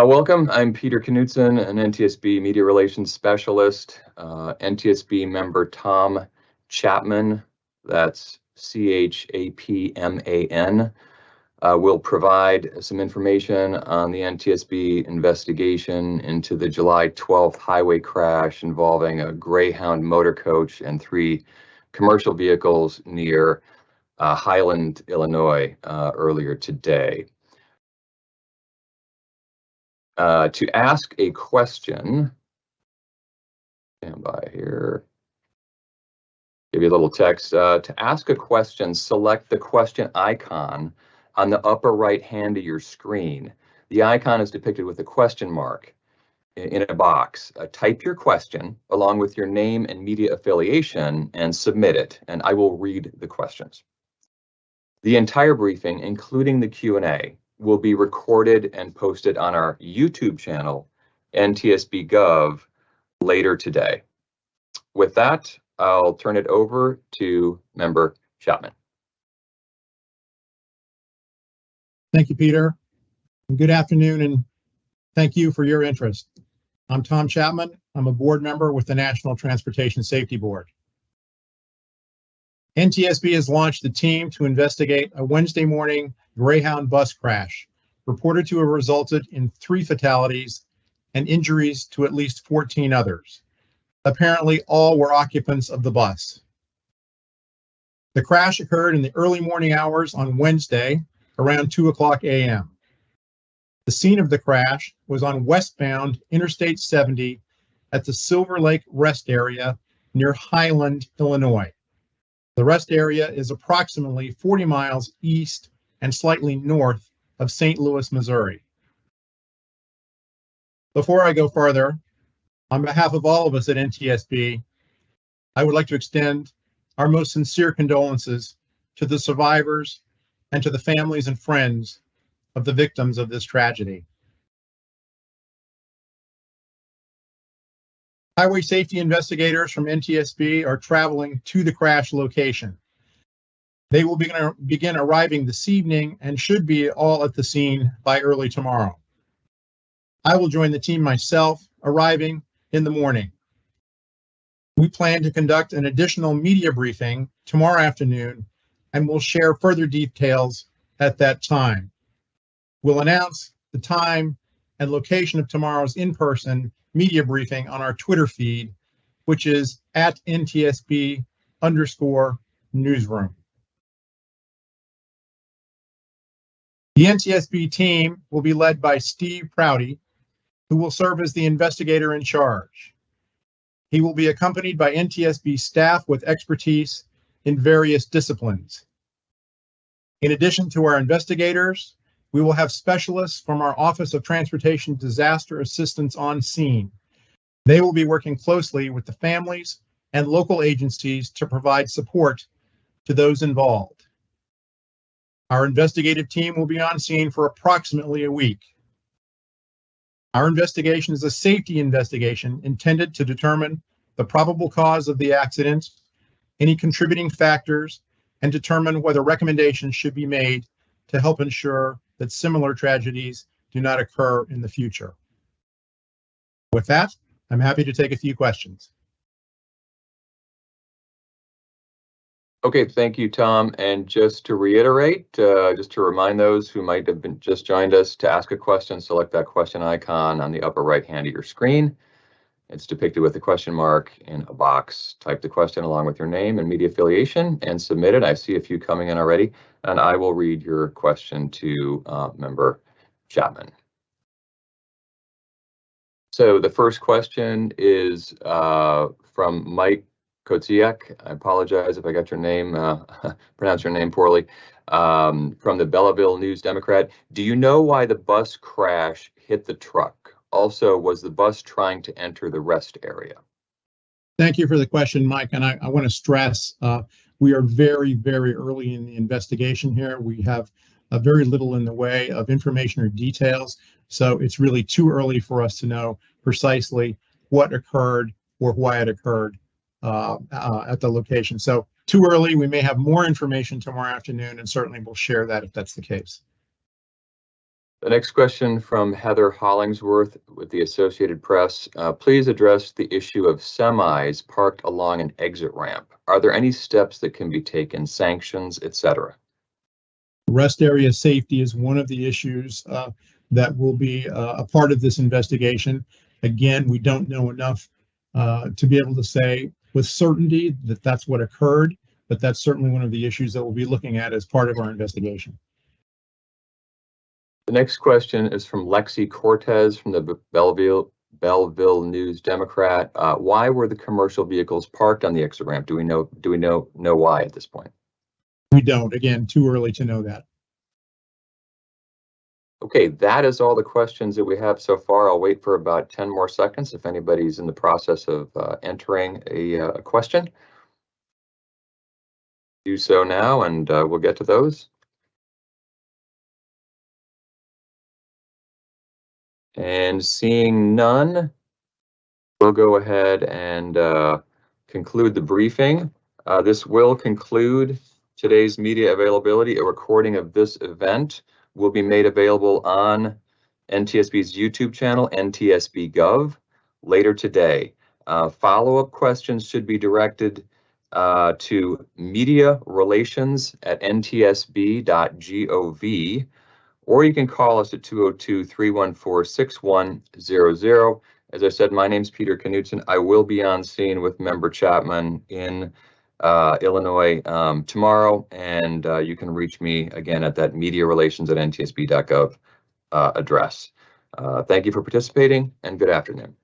Welcome. I'm Peter Knutson, an NTSB Media Relations Specialist. NTSB member Tom Chapman, that's Chapman, will provide some information on the NTSB investigation into the July 12th highway crash involving a Greyhound motor coach and 3 commercial vehicles near Highland, Illinois, earlier today. To ask a question, stand by here, give you a little text. To ask a question, select the question icon on the upper right hand of your screen. The icon is depicted with a question mark in a box. Type your question along with your name and media affiliation and submit it, and I will read the questions. The entire briefing, including the Q&A, will be recorded and posted on our YouTube channel, NTSB Gov, later today. With that, I'll turn it over to Member Chapman. Thank you, Peter. Good afternoon, and thank you for your interest. I'm Tom Chapman. I'm a board member with the National Transportation Safety Board. NTSB has launched a team to investigate a Wednesday morning Greyhound bus crash, reported to have resulted in 3 fatalities and injuries to at least 14 others. Apparently, all were occupants of the bus. The crash occurred in the early morning hours on Wednesday, around 2:00 a.m. The scene of the crash was on westbound Interstate 70 at the Silver Lake Rest Area near Highland, Illinois. The rest area is approximately 40 miles east and slightly north of St. Louis, Missouri. Before I go further, on behalf of all of us at NTSB, I would like to extend our most sincere condolences to the survivors and to the families and friends of the victims of this tragedy. Highway safety investigators from NTSB are traveling to the crash location. They will begin arriving this evening and should be all at the scene by early tomorrow. I will join the team myself, arriving in the morning. We plan to conduct an additional media briefing tomorrow afternoon and will share further details at that time. We'll announce the time and location of tomorrow's in-person media briefing on our Twitter feed, which is at @NTSB_newsroom. The NTSB team will be led by Steve Prouty, who will serve as the investigator in charge. He will be accompanied by NTSB staff with expertise in various disciplines. In addition to our investigators, we will have specialists from our Office of Transportation Disaster Assistance on scene. They will be working closely with the families and local agencies to provide support to those involved. Our investigative team will be on scene for approximately a week. Our investigation is a safety investigation intended to determine the probable cause of the accident, any contributing factors, and determine whether recommendations should be made to help ensure that similar tragedies do not occur in the future. With that, I'm happy to take a few questions. Okay, thank you, Tom. And just to reiterate, just to remind those who might have been just joined us, to ask a question, select that question icon on the upper right hand of your screen. It's depicted with a question mark in a box. Type the question along with your name and media affiliation and submit it. I see a few coming in already, and I will read your question to Member Chapman. So the first question is from Mike Koziak. I apologize if I got your name, pronounced your name poorly, from the Belleville News Democrat. Do you know why the bus crash hit the truck? Also, was the bus trying to enter the rest area? Thank you for the question, Mike. And I want to stress we are very, very early in the investigation here. We have very little in the way of information or details. So it's really too early for us to know precisely what occurred or why it occurred at the location. So too early. We may have more information tomorrow afternoon, and certainly we'll share that if that's the case. The next question from Heather Hollingsworth with the Associated Press. Please address the issue of semis parked along an exit ramp. Are there any steps that can be taken, sanctions, etc.? Rest area safety is one of the issues that will be a part of this investigation. Again, we don't know enough to be able to say with certainty that that's what occurred, but that's certainly one of the issues that we'll be looking at as part of our investigation. The next question is from Lexi Cortez from the Belleville News Democrat. Why were the commercial vehicles parked on the exit ramp? Do we know why at this point? We don't. Again, too early to know that. Okay, that is all the questions that we have so far. I'll wait for about 10 more seconds if anybody's in the process of entering a question. Do so now, and we'll get to those. And seeing none, we'll go ahead and conclude the briefing. This will conclude today's media availability. A recording of this event will be made available on NTSB's YouTube channel, NTSB Gov, later today. Follow-up questions should be directed to mediarelations@ntsb.gov, or you can call us at 202-314-6100. As I said, my name's Peter Knutson. I will be on scene with Member Chapman in Illinois tomorrow, and you can reach me again at that mediarelations@ntsb.gov address. Thank you for participating, and good afternoon.